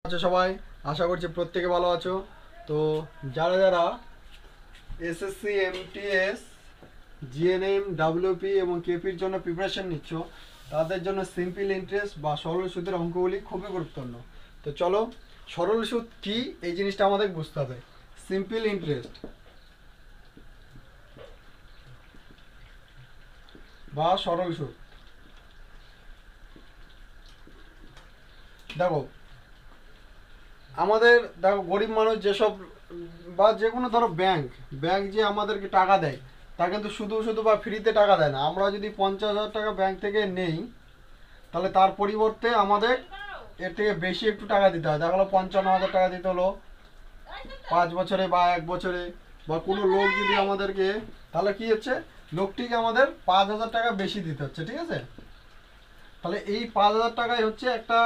আছো সবাই, আশা করছি প্রত্যেকে ভালো আছো। তো যারা যারা এসএসসি, এমটিএস, জিএনএম, ডাব্লিউপি এবং কেপির জন্য প্রিপারেশন নিচ্ছ, তাদের জন্য সিম্পল ইন্টারেস্ট বা সরল সুদের অঙ্কগুলি খুবই গুরুত্বপূর্ণ। তো চলো, সরল সুদ কি এই জিনিসটা আমাদের বুঝতে হবে। সিম্পল ইন্টারেস্ট বা সরল সুদ, দেখো আমাদের দেখো গরিব মানুষ যেসব বা যে কোনো ধরো ব্যাংক ব্যাংক যে আমাদেরকে টাকা দেয়, তা কিন্তু শুধু শুধু বা ফ্রিতে টাকা দেয় না। আমরা যদি 50,000 টাকা ব্যাংক থেকে নেই, তাহলে তার পরিবর্তে আমাদের এর থেকে বেশি একটু টাকা দিতে হয়। দেখা গেলো 55,000 টাকা দিতে হলো 5 বছরে বা 1 বছরে। বা কোনো লোক যদি আমাদেরকে, তাহলে কি হচ্ছে, লোকটিকে আমাদের 5,000 টাকা বেশি দিতে হচ্ছে, ঠিক আছে। তাহলে এই 5,000 টাকাই হচ্ছে একটা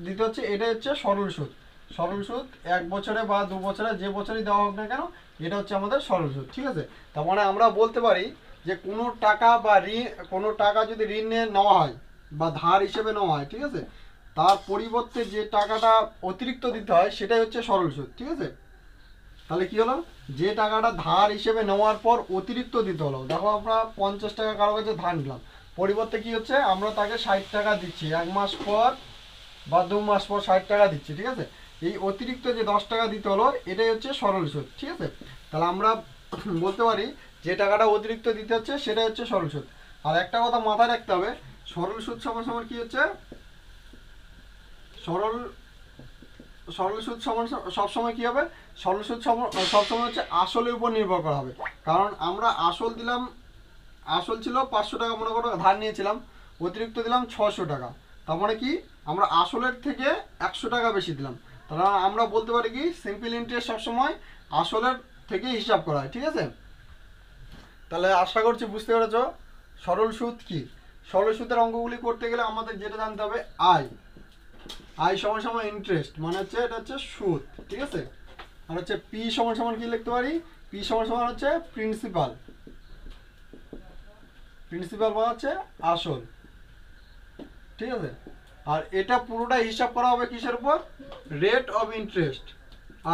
দিতে হচ্ছে, এটাই হচ্ছে সরল সুদ। সরল সুদ 1 বছরে বা 2 বছরে, যে বছরই দেওয়া হোক না কেন, এটা হচ্ছে আমাদের সরল সুদ, ঠিক আছে। তার মানে আমরা বলতে পারি যে কোনো টাকা বা ঋণ, কোনো টাকা যদি ঋণে নেওয়া হয় বা ধার হিসেবে নেওয়া হয়, ঠিক আছে, তার পরিবর্তে যে টাকাটা অতিরিক্ত দিতে হয় সেটাই হচ্ছে সরল সুদ, ঠিক আছে। তাহলে কি হলো, যে টাকাটা ধার হিসেবে নেওয়ার পর অতিরিক্ত দিতে হলো। দেখো আমরা 50 টাকা কারো কাছে ধার নিলাম, পরিবর্তে কি হচ্ছে, আমরা তাকে 60 টাকা দিচ্ছি, 1 মাস পর বা 2 মাস পর 60 টাকা দিচ্ছি, ঠিক আছে। এই অতিরিক্ত যে 10 টাকা দিতে হলো, এটাই হচ্ছে সরল সুদ, ঠিক আছে। তাহলে আমরা বলতে পারি যে টাকাটা অতিরিক্ত দিতে হচ্ছে সেটাই হচ্ছে সরল সুদ। আর একটা কথা মাথায় রাখতে হবে, সরল সুদ সমান সমান কি হচ্ছে, সরল সরল সুদ সমান সবসময় কি হবে, সরল সুদ সবসময় হচ্ছে আসলের উপর নির্ভর করা হবে। কারণ আমরা আসল দিলাম, আসল ছিল 500 টাকা, মনে করো ধার নিয়েছিলাম, অতিরিক্ত দিলাম 600 টাকা। তার মানে কি, আমরা আসলের থেকে 100 টাকা বেশি দিলাম। তাহলে আমরা বলতে পারি কি, সিম্পল ইন্টারেস্ট সবসময় আসলের থেকে হিসাব করা হয়, ঠিক আছে। তাহলে আশা করছি বুঝতে পেরেছ সরল সুদ কি। সরল সুদের অঙ্কগুলি করতে গেলে আমাদের যেটা জানতে হবে, আয়। আই সমান সমান ইন্টারেস্ট, মানে হচ্ছে এটা হচ্ছে সুদ, ঠিক আছে। আর হচ্ছে পি সমান সমান কি লিখতে পারি, পি সমান সমান হচ্ছে প্রিন্সিপাল। প্রিন্সিপাল বা হচ্ছে আসল, ঠিক আছে। আর এটা পুরোটাই হিসাব করা হবে কিসের উপর, রেট অফ ইন্টারেস্ট।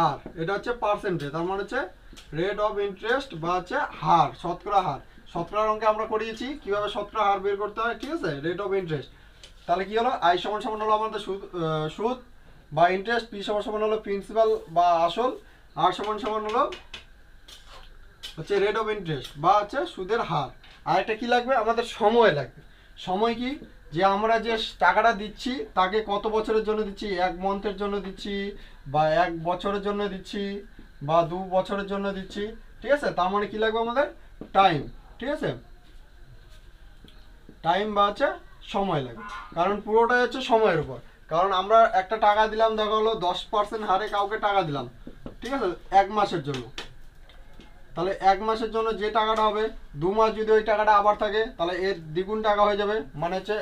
আর এটা হচ্ছে পার্সেন্টেজ, তার মানে হচ্ছে রেট অফ ইন্টারেস্ট বা হচ্ছে হার, শতকরা হার। শতকরার অঙ্কে আমরা করিয়েছি কিভাবে শতকরা হার বের করতে হয়, ঠিক আছে, রেট অফ ইন্টারেস্ট। তাহলে কি হলো, আই সমান সমান হলো আমাদের সুদ, সুদ বা ইন্টারেস্ট, পি সমান সমান হলো প্রিন্সিপাল বা আসল, আর সমান সমান হলো হচ্ছে রেট অফ ইন্টারেস্ট বা হচ্ছে সুদের হার। আর একটা কি লাগবে, আমাদের সময় লাগবে। সময় কি, যে আমরা যে টাকাটা দিচ্ছি তাকে কত বছরের জন্য দিচ্ছি, 1 মান্থের জন্য দিচ্ছি বা 1 বছরের জন্য দিচ্ছি বা 2 বছরের জন্য দিচ্ছি, ঠিক আছে। তার মানে কি লাগবে আমাদের, টাইম, ঠিক আছে। টাইম বা হচ্ছে সময় লাগে, কারণ পুরোটাই হচ্ছে সময়ের উপর। কারণ আমরা একটা টাকা দিলাম, দেখা হলো 10% হারে কাউকে টাকা দিলাম, ঠিক আছে, 1 মাসের জন্য। তাহলে 1 মাসের জন্য যে টাকাটা হবে, 2 মাস যদি ওই টাকাটা আবার থাকে, তাহলে এর দ্বিগুণ টাকা হয়ে যাবে। মানে হচ্ছে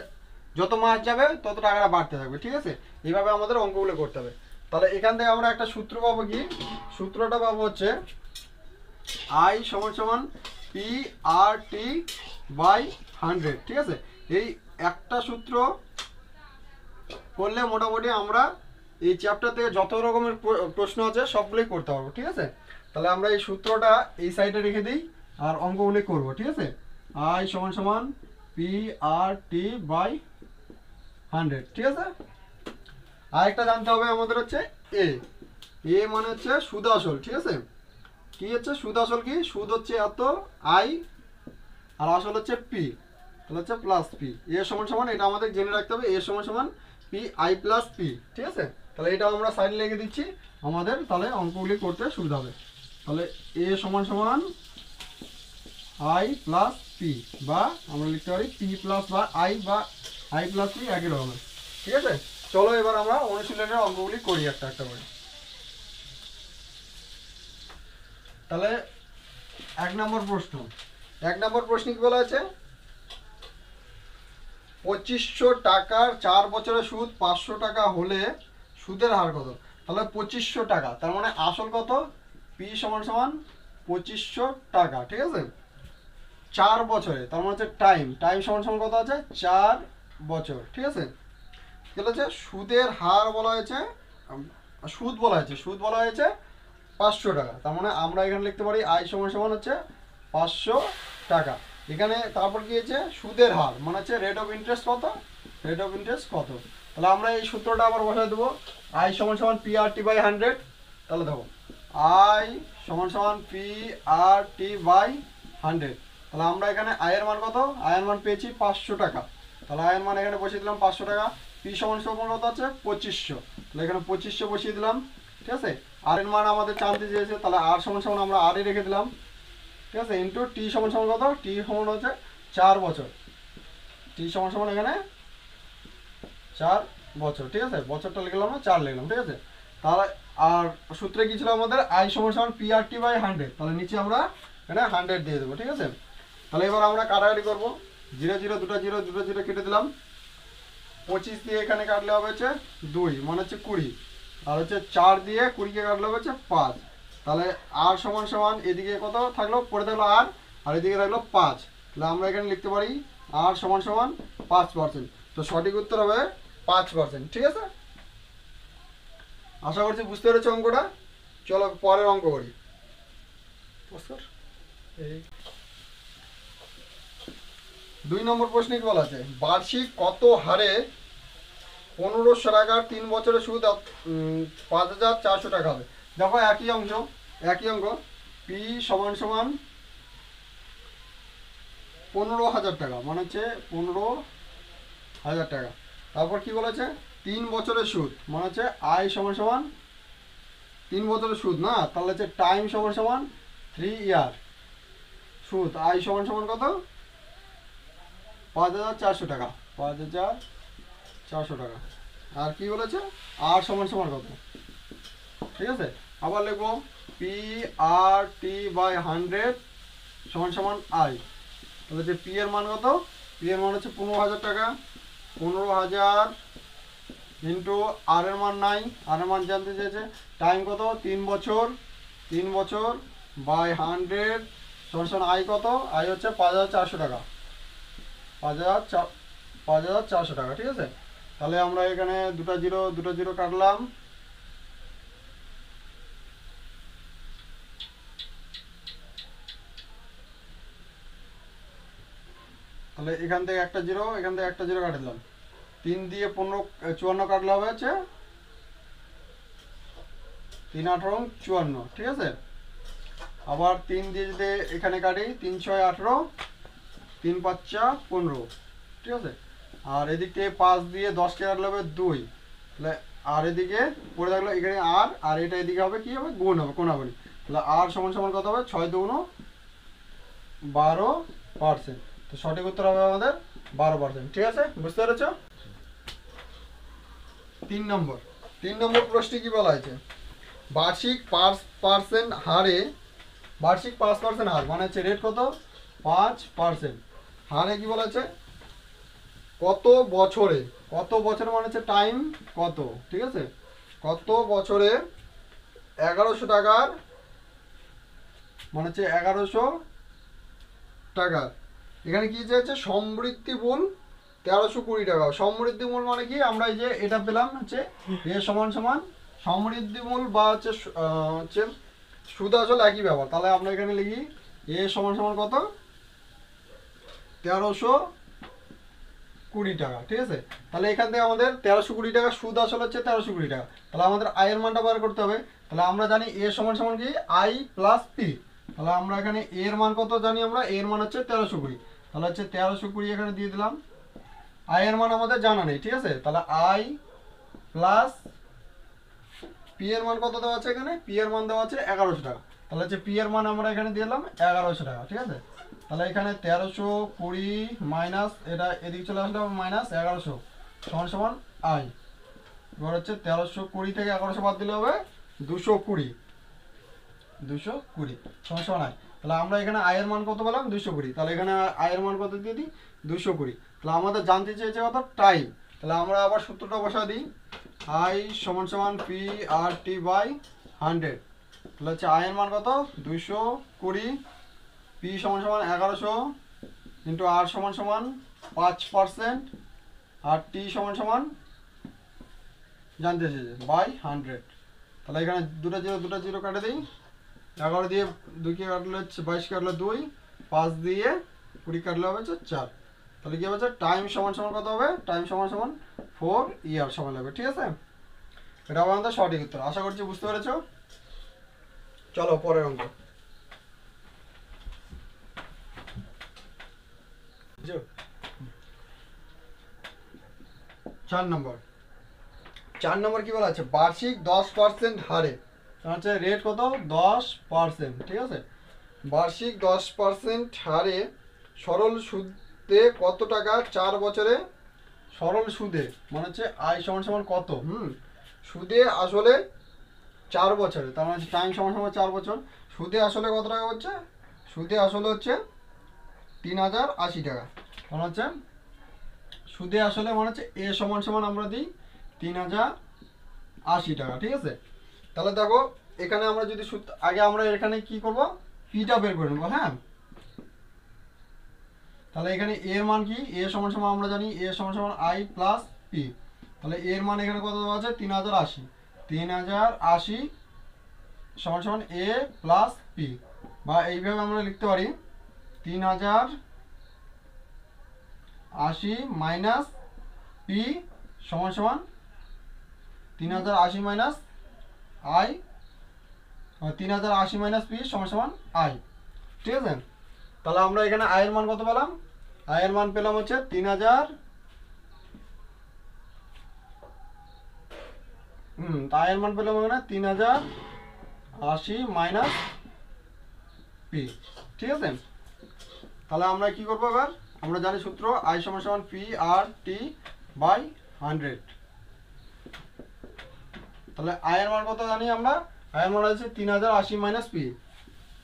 যত মাস যাবে তত টাকাটা বাড়তে থাকবে, ঠিক আছে। এইভাবে আমাদের অঙ্কগুলো করতে হবে। তাহলে এখান থেকে আমরা একটা সূত্র পাবো, কি সূত্রটা পাবো, হচ্ছে আই সমান সমান পি আর টি বাই 100, ঠিক আছে। এই একটা সূত্র করলে মোটামুটি আমরা এই চ্যাপ্টার থেকে যত রকমের প্রশ্ন আছে সবগুলোই করতে পারবো, ঠিক আছে। তাহলে আমরা এই সূত্রটা এই সাইডে রেখে দিই আর অঙ্কগুলি করবো, ঠিক আছে। আই সমান সমান পি আর টি বাই 100, ঠিক আছে। আরেকটা জানতে হবে আমাদের হচ্ছে এ। এ মানে হচ্ছে সুদ আসল, ঠিক আছে। কি হচ্ছে সুদ আসল, কি সুদ হচ্ছে এত, আই আর আসল হচ্ছে পি, তাহলে হচ্ছে প্লাস পি। এ সমান সমান, এটা আমাদের জেনে রাখতে হবে, এ সমান সমান পি আই প্লাস পি, ঠিক আছে। তাহলে এটা আমরা সাইডে লিখে দিচ্ছি আমাদের, তাহলে অঙ্কগুলি করতে সুবিধা হবে। তাহলে এ সমান সমান আই প্লাস পি, বা আমরা লিখতে পারি পি প্লাস বা আই প্লাস পি, একই রকমের, ঠিক আছে। চলো এবার আমরা অনুশীলনের অঙ্কগুলি করি একটা একটা করে। তাহলে 1 নম্বর প্রশ্ন, 1 নম্বর প্রশ্ন কি বলা আছে, 2500 টাকার 4 বছরের সুদ 500 টাকা হলে সুদের হার কত। তাহলে 2500 টাকা, তার মানে আসল কত, পি সমান সমান 2500 টাকা, ঠিক আছে। 4 বছরে, তার মানে হচ্ছে টাইম, টাইম সমান সমান কত আছে, 4 বছর, ঠিক আছে। তাহলে হচ্ছে সুদের হার বলা হয়েছে সুদ বলা হয়েছে, সুদ বলা হয়েছে 500 টাকা। তার মানে আমরা এখানে লিখতে পারি আই সমান সমান হচ্ছে 500 টাকা। এখানে তারপর কি হয়েছে, সুদের হার মানে হচ্ছে রেট অফ ইন্টারেস্ট কত, রেট অফ ইন্টারেস্ট কত। তাহলে আমরা এই সূত্রটা আবার বসায় দেবো, আই সমান সমান পি আর টি বাই 100। তাহলে দেখো আই সমান সমান পি আর টি বাই 100। তাহলে আমরা এখানে আয়ের মান কত, আয়ের মান পেয়েছি 500 টাকা। তাহলে আয়ের মান এখানে বসিয়ে দিলাম 500 টাকা। পি সমান সমান কত আছে 2500, তাহলে এখানে 2500 বসিয়ে দিলাম। ঠিক আছে, আর এর মান আমাদের জানতে চেয়েছে, তাহলে আর সমান সমান আমরা আর রেখে দিলাম। ঠিক আছে, ইন্টু টি সমান সমান কত, টি সমান হচ্ছে 4 বছর, টি সমান সমান এখানে 4 বছর। ঠিক আছে, বছরটা লিখলাম না, 4 লিখলাম। ঠিক আছে, তাহলে আর সূত্রে কি ছিল আমাদের, আই সমান সমান পি আর টি বাই 100। তাহলে নিচে আমরা এখানে 100 দিয়ে দেবো। ঠিক আছে, তাহলে এবার আমরা কাটাকাটি করবো, 0 0 দুটো 0 দুটো 0 কেটে দিলাম। 25 দিয়ে এখানে কাটলে হবে হচ্ছে 2 মানে হচ্ছে 20, আর হচ্ছে 4 দিয়ে 20কে কাটলে হবে হচ্ছে 5। তাহলে আর সমান সমান এদিকে কত থাকলো, পড়ে থাকলো আর এদিকে থাকলো 5। তাহলে আমরা এখানে লিখতে পারি আর সমান সমান 5%। তো সঠিক উত্তর হবে 5%। ঠিক আছে, আশা করছি বুঝতে পেরেছো অঙ্কটা। চলো পরের অঙ্ক করি। এই 2 নম্বর প্রশ্নে কি বলা আছে, বার্ষিক কত হারে 1500 টাকার 3 বছরের সুদ 5400 টাকা হবে। দেখো একই অংশ, একই অঙ্ক, পি সমান সমান 15,000 টাকা মানে হচ্ছে 15,000 টাকা। তারপর কি বলেছে, 3 বছরের সুদ মানে হচ্ছে আয় সমান সমান 3 বছরের সুদ না, তাহলে হচ্ছে টাইম সমান সমান 3 ইয়ার। সুদ আয় সমান সমান কত, 5400 টাকা, 5400 টাকা। আর কি বলেছে, আর সমান সমান কত। ঠিক আছে, আবার লিখবো পি আর টি বাই 100 সমান সমান আই। তাহলে যে পি এর মান কত, পি এর মান হচ্ছে 15,000 টাকা, 15,000 ইন্টু আর এর মান নাই, আর এর মান জানতে চেয়েছে। টাইম কত, 3 বছর, 3 বছর বাই 100 সমান সমান আই কত, আই হচ্ছে 5400 টাকা, 5400 টাকা। ঠিক আছে, তাহলে আমরা এখানে দুটো জিরো কাটলাম। তাহলে এখান থেকে একটা জিরো, এখান থেকে একটা জিরো কাটে দিলাম। 3 দিয়ে 54 কাটলে হবে হচ্ছে 3 18 54। ঠিক আছে, আবার 3 দিয়ে যদি এখানে কাটি, 3 6 18, 3 5 15। ঠিক আছে, আর এদিক থেকে 5 দিয়ে 10কে কাটলে হবে 2। তাহলে আর এদিকে পড়ে থাকলো এখানে আর এটা এদিকে হবে কি হবে, গুণ হবে, কোণাগুণি। তাহলে আর সমান সমান কত হবে, 6 2 12%। তো সঠিক উত্তর হবে আমাদের 12%। ঠিক আছে, বুঝতে পেরেছো। 3 নম্বর প্রশ্নে কি বলা হয়েছে, বার্ষিক 5% হারে, বার্ষিক 5% হার মানে হচ্ছে রেট কত, 5% হারে কি বলা আছে, কত বছরে, কত বছরে মানে হচ্ছে টাইম কত। ঠিক আছে, কত বছরে 1100 টাকার মানে হচ্ছে 1100 টাকা। এখানে কি চাইছে, সমৃদ্ধি মূল 1320 টাকা। সমৃদ্ধি মূল মানে কি, আমরা এই যে এটা পেলাম হচ্ছে এ সমান সমান সমৃদ্ধি মূল বা হচ্ছে হচ্ছে সুদ আসল একই ব্যাপার। তাহলে আমরা এখানে লিখি এ সমান সমান কত, 1320 টাকা। ঠিক আছে, তাহলে এখান থেকে আমাদের 1320 টাকা সুদ আসল হচ্ছে 1320 টাকা। তাহলে আমাদের আয়ের মানটা বার করতে হবে। তাহলে আমরা জানি এ সমান সমান কি, আই প্লাস পি। তাহলে আমরা এখানে এর মান কত জানি, আমরা এর মান হচ্ছে 1320। তাহলে হচ্ছে 1320 এখানে দিয়ে দিলাম। আয়ের মান আমাদের জানা নেই। ঠিক আছে, তাহলে আই প্লাস পি এর মান কত দেওয়া আছে, এখানে পি এর মান দেওয়া আছে 1100 টাকা। তাহলে হচ্ছে পি এর মান আমরা এখানে দিয়ে দিলাম 1100 টাকা। ঠিক আছে, তাহলে এখানে 1320 মাইনাস এটা এদিকে চলে আসলে মাইনাস 1100 সমান সমান আই। এবার হচ্ছে 1320 থেকে 1100 বাদ দিলে হবে 220 সমান সমান আই। তাহলে আমরা এখানে আয়ের মান কত পেলাম, 220। তাহলে এখানে আয়ের মান কত দিয়ে দিই, 220। তাহলে আমাদের জানতে চেয়েছে কত, টাইম। তাহলে আমরা আবার সূত্রটা বসা দিই, আই সমান সমান পি আর টি বাই 100। তাহলে হচ্ছে আয়ের মান কত, 220, পি সমান সমান 1100 ইন্টু আর সমান সমান 5% আর টি সমান সমান জানতে চেয়েছে বাই 100। তাহলে এখানে দুটা জিরো কাটে দিই। 11 দিয়ে 2 কে কাটলে হচ্ছে 22 কাটলে 2, 5 দিয়ে 20 কাটলে হবে হচ্ছে 4। তাহলে কি হবে, টাইম সমান সমান কত হবে, টাইম সমান সমান 4 ইয়ার সমান হবে। ঠিক আছে, এটা হবে আমাদের সঠিক উত্তর। আশা করছি বুঝতে পেরেছো। চলো পরের অঙ্ক। 4 নম্বর কি বলা আছে, বার্ষিক 10% হারে হচ্ছে রেট কত, 10%। ঠিক আছে, বার্ষিক 10% হারে সরল সুদে কত টাকা 4 বছরে, সরল সুদে মানে হচ্ছে আয় সমান সমান কত, সুদে আসলে 4 বছরে, তার মানে টাইম সমান সমান 4 বছর। সুদে আসলে কত টাকা হচ্ছে, সুদে আসলে হচ্ছে 3080 টাকা। মানে হচ্ছে সুদে আসলে মানে হচ্ছে এ সমান সমান আমরা দিই 3080 টাকা। ঠিক আছে, তাহলে দেখো এখানে আমরা যদি সুদ আগে আমরা এখানে কি করব, পিটা বের করে নেবো। হ্যাঁ, তাহলে এখানে এর মান কি, এ সমান সমান আমরা জানি এ সমান সমান আই প্লাস পি। তাহলে এর মান এখানে কত দেওয়া আছে, 3080 সমান সমান এ প্লাস পি, বা এইভাবে আমরা লিখতে পারি 3080 মাইনাস পি সমান সমান 3080 মাইনাস আই, 3080 মাইনাস পি সমান সমান আই। ঠিক আছে, তাহলে আমরা এখানে আয়ের মান কত পেলাম, আয়ের মান পেলাম হচ্ছে 3000, আয়ের মান পেলাম এখানে 3080 মাইনাস পি। ঠিক আছে, তাহলে আমরা কি করবো এবার, আমরা জানি সূত্র আই সমান সমান পি আর টি বাই 100। তাহলে আয়ের মান কত জানি আমরা, আয়ের মান হচ্ছে 3080 মাইনাস পি,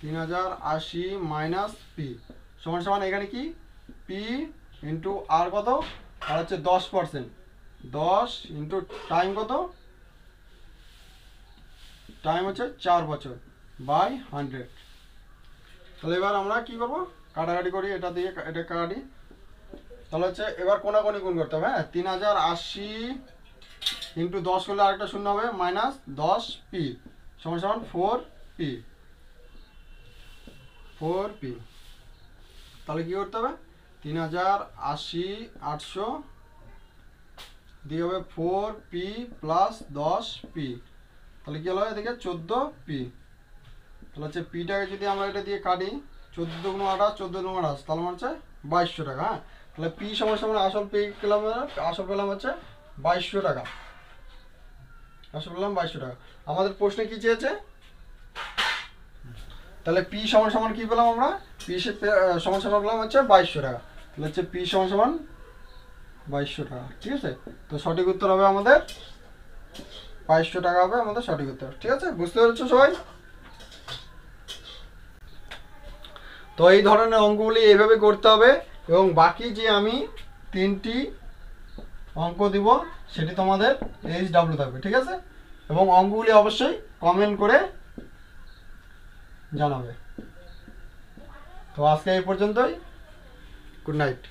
3080 মাইনাস পি সমান সমান এখানে কি পি ইন্টু আর কত, আর হচ্ছে 10%, 10 ইন্টু টাইম কত, টাইম হচ্ছে 4 বছর বাই 100। তাহলে এবার আমরা কি করব, কাটাকাটি করি, এটা দিয়ে এটা কাটি। তাহলে হচ্ছে এবার কোনাকুনি গুণ করতে হবে। হ্যাঁ, 3080 ইন্টু 10 করলে আরেকটা শূন্য হবে, মাইনাস 10 পি সমান সমান 4 পি। তাহলে কি করতে হবে, 3080 800 দিয়ে হবে 4 পি প্লাস 10 পি, তাহলে কি হলো এদিকে 14 পি। তাহলে হচ্ছে পিটাকে যদি আমরা এটা দিয়ে কাটি, 14 গুণ 28, 14 গুণ 28, তাহলে মানে হচ্ছে 2200 টাকা। হ্যাঁ, তাহলে পি সমান সমান আসল পেলাম, আসল পেলাম হচ্ছে 2200 টাকা, আসল পেলাম 2200 টাকা। আমাদের প্রশ্নে কি চেয়েছে, তাহলে পি সমান সমান কি পেলাম আমরা, পি সমান সমান পেলাম হচ্ছে 2200 টাকা। তাহলে হচ্ছে পি সমান সমান 2200 টাকা। ঠিক আছে, তো সঠিক উত্তর হবে আমাদের 2200 টাকা হবে আমাদের সঠিক উত্তর। ঠিক আছে, বুঝতে পেরেছো সবাই। তো এই ধরনের অঙ্কগুলি এইভাবে করতে হবে, এবং বাকি যে আমি 3টি অঙ্ক দিব সেটি তোমাদের HW থাকবে। ঠিক আছে, এবং অঙ্কগুলি অবশ্যই কমেন্ট করে জানাবে। তো আজকে এই পর্যন্তই, গুড নাইট।